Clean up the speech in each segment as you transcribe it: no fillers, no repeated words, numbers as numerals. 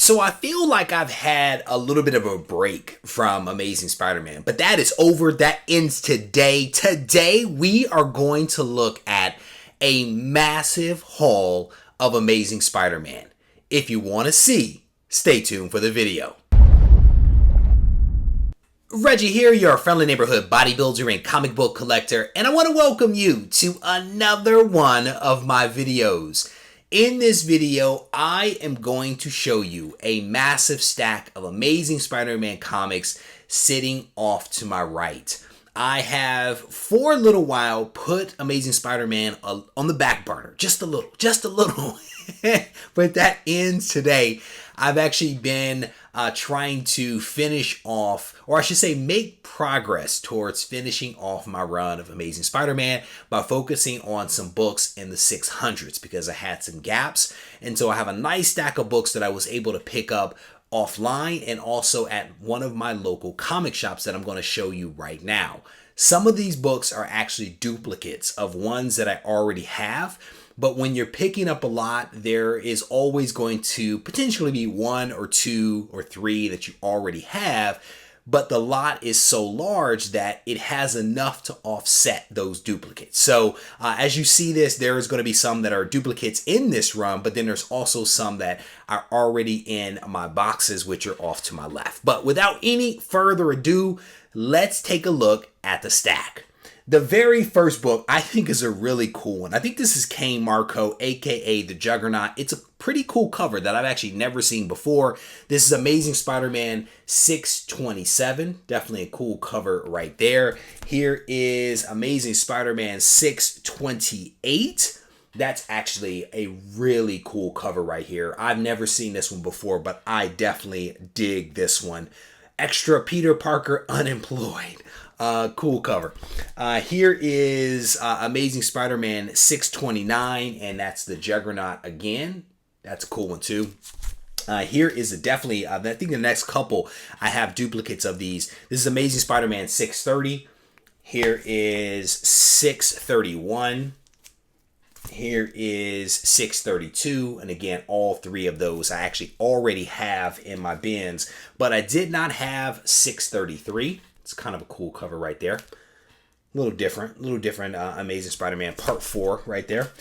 So I feel like I've had a little bit of a break from Amazing Spider-Man, but that is over. That ends today. Today we are going to look at a massive haul of Amazing Spider-Man. If you want to see, stay tuned for the video. Reggie here, your friendly neighborhood bodybuilder and comic book collector, and I want to welcome you to another one of my videos. In this video, I am going to show you a massive stack of Amazing Spider-Man comics sitting off to my right. I have, for a little while, put Amazing Spider-Man on the back burner. Just a little. But that ends today. I've actually been trying to finish off, or I should say make progress towards finishing off my run of Amazing Spider-Man by focusing on some books in the 600s because I had some gaps. And so I have a nice stack of books that I was able to pick up offline and also at one of my local comic shops that I'm going to show you right now. Some of these books are actually duplicates of ones that I already have. But when you're picking up a lot, there is always going to potentially be one or two or three that you already have. But the lot is so large that it has enough to offset those duplicates. So as you see this, there is going to be some that are duplicates in this run, but then there's also some that are already in my boxes, which are off to my left. But without any further ado, let's take a look at the stack. The very first book I think is a really cool one. I think this is Kane Marco, aka the Juggernaut. It's a pretty cool cover that I've actually never seen before. This is Amazing Spider-Man 627. Definitely a cool cover right there. Here is Amazing Spider-Man 628. That's actually a really cool cover right here. I've never seen this one before, but I definitely dig this one. Extra Peter Parker unemployed. Cool cover. Here is Amazing Spider-Man 629, and that's the Juggernaut again. That's a cool one too. Here is definitely, I think the next couple I have duplicates of these. This is Amazing Spider-Man 630. Here is 631. Here is 632, and again, all three of those I actually already have in my bins, but I did not have 633. It's kind of a cool cover right there. A little different Amazing Spider-Man Part 4 right there.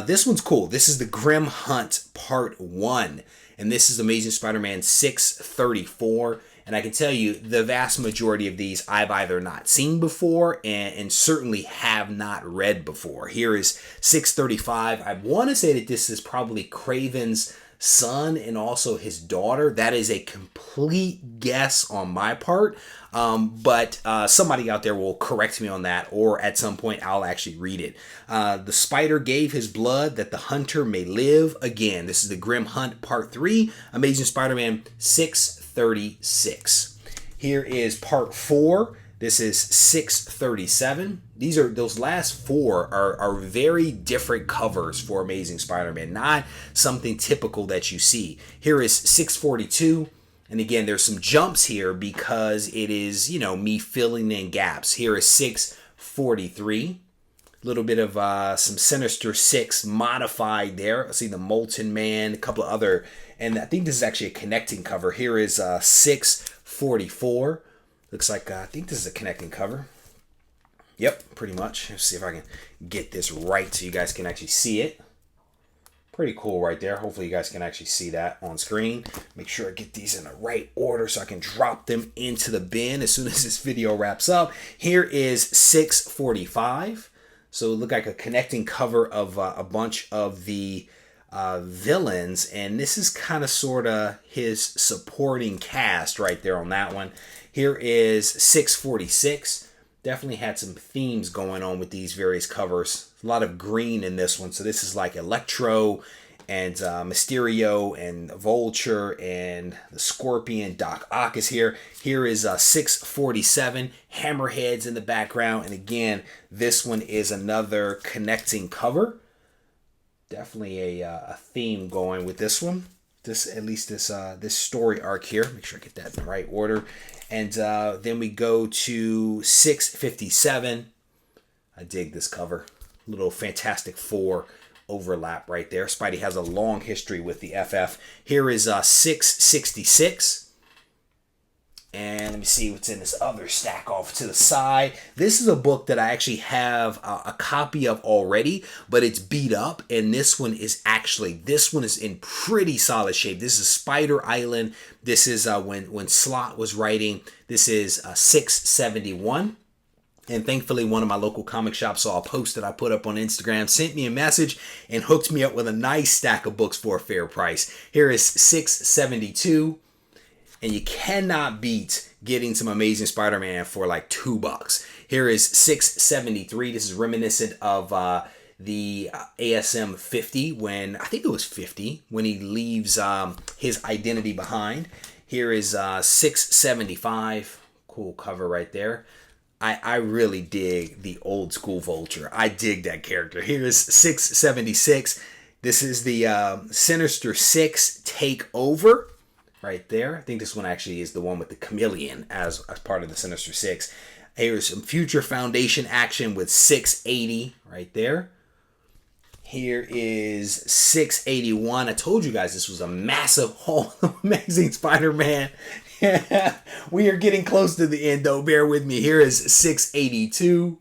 This one's cool. This is the Grim Hunt Part 1, and this is Amazing Spider-Man 634. And I can tell you, the vast majority of these I've either not seen before and certainly have not read before. Here is 635. I want to say that this is probably Craven's son and also his daughter. That is a complete guess on my part, but somebody out there will correct me on that, or at some point I'll actually read it. The spider gave his blood that the hunter may live again. This is the Grim Hunt Part 3, Amazing Spider-Man 636. Here is Part 4. This is 637. Those last four are very different covers for Amazing Spider-Man, not something typical that you see. Here is 642. And again, there's some jumps here because it is, me filling in gaps. Here is 643. A little bit of some Sinister Six modified there. I see the Molten Man, a couple of other, and I think this is actually a connecting cover. Here is 644. Looks like, I think this is a connecting cover. Yep, pretty much. Let's see if I can get this right so you guys can actually see it. Pretty cool right there. Hopefully you guys can actually see that on screen. Make sure I get these in the right order so I can drop them into the bin as soon as this video wraps up. Here is 645. So it looked like a connecting cover of a bunch of the villains, and this is kind of sort of his supporting cast right there on that one. Here is 646. Definitely had some themes going on with these various covers. A lot of green in this one. So this is like Electro and Mysterio and Vulture and the Scorpion. Doc Ock is here. Here is 647. Hammerheads in the background. And again, this one is another connecting cover. Definitely a theme going with this one. This story arc here. Make sure I get that in the right order. And then we go to 657. I dig this cover. Little Fantastic Four overlap right there. Spidey has a long history with the FF. Here is 666. And let me see what's in this other stack off to the side. This is a book that I actually have a copy of already, but it's beat up. And this one is in pretty solid shape. This is Spider Island. This is when Slott was writing. This is 671. And thankfully, one of my local comic shops saw a post that I put up on Instagram, sent me a message, and hooked me up with a nice stack of books for a fair price. Here is 672. And you cannot beat getting some Amazing Spider-Man for like $2. Here is 673. This is reminiscent of the ASM 50 when, I think it was 50, when he leaves his identity behind. Here is 675. Cool cover right there. I really dig the old school Vulture. I dig that character. Here is 676. This is the Sinister Six Takeover. Right there. I think this one actually is the one with the chameleon as part of the Sinister Six. Here's some Future Foundation action with 680 right there. Here is 681. I told you guys this was a massive haul of Amazing Spider-Man. We are getting close to the end though. Bear with me. Here is 682.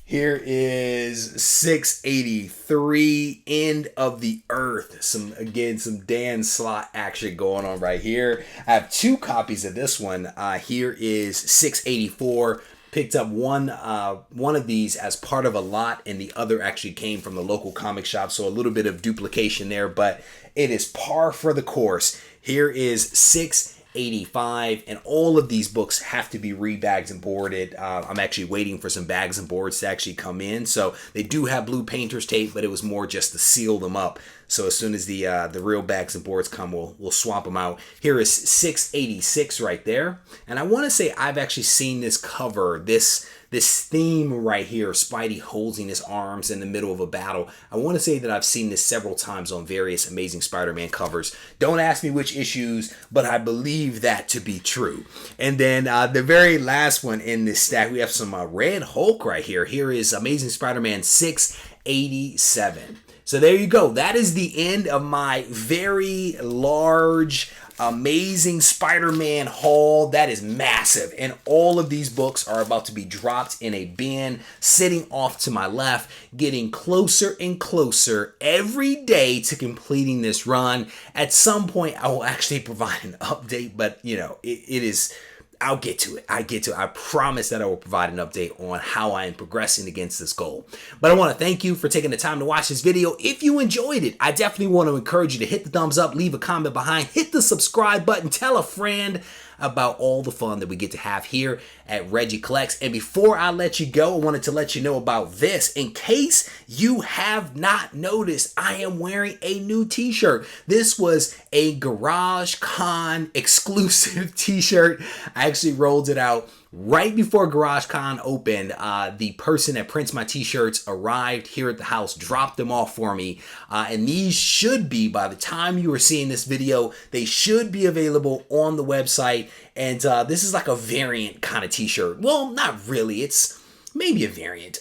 Here is 683, End of the Earth. Some Dan Slott action going on right here. I have 2 copies of this one. Here is 684. Picked up one of these as part of a lot, and the other actually came from the local comic shop, so a little bit of duplication there, but it is par for the course. Here is 685, and all of these books have to be rebagged and boarded. I'm actually waiting for some bags and boards to actually come in. So they do have blue painter's tape, but it was more just to seal them up. So as soon as the real bags and boards come, we'll swap them out. Here is 686 right there. And I want to say I've actually seen this cover, this theme right here, Spidey holding his arms in the middle of a battle. I want to say that I've seen this several times on various Amazing Spider-Man covers. Don't ask me which issues, but I believe that to be true. And then the very last one in this stack, we have some Red Hulk right here. Here is Amazing Spider-Man 687. So there you go. That is the end of my very large Amazing Spider-Man haul. That is massive. And all of these books are about to be dropped in a bin, sitting off to my left, getting closer and closer every day to completing this run. At some point, I will actually provide an update, but you know, it is... I'll get to it. I promise that I will provide an update on how I am progressing against this goal. But I want to thank you for taking the time to watch this video. If you enjoyed it, I definitely want to encourage you to hit the thumbs up, leave a comment behind, hit the subscribe button, tell a friend about all the fun that we get to have here at Regie Collects. And before I let you go, I wanted to let you know about this. In case you have not noticed, I am wearing a new t-shirt. This was a Garage Con exclusive t-shirt. I actually rolled it out right before Garage Con opened. The person that prints my t-shirts arrived here at the house, dropped them off for me. And these should be, by the time you are seeing this video, they should be available on the website. And this is like a variant kind of t-shirt. Well, not really. It's maybe a variant.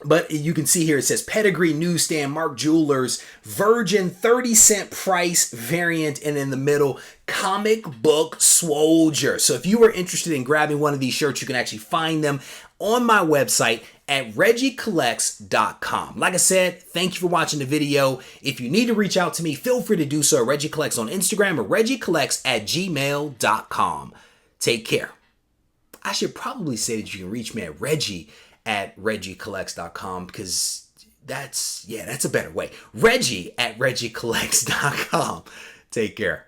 But you can see here it says Pedigree Newsstand, Mark Jewelers, Virgin 30-cent price variant, and in the middle, Comic Book Soldier. So if you are interested in grabbing one of these shirts, you can actually find them on my website at RegieCollects.com. Like I said, thank you for watching the video. If you need to reach out to me, feel free to do so at Regie Collects on Instagram or RegieCollects@gmail.com. Take care. I should probably say that you can reach me at Regie at RegieCollects.com because that's a better way. Regie at RegieCollects.com. Take care.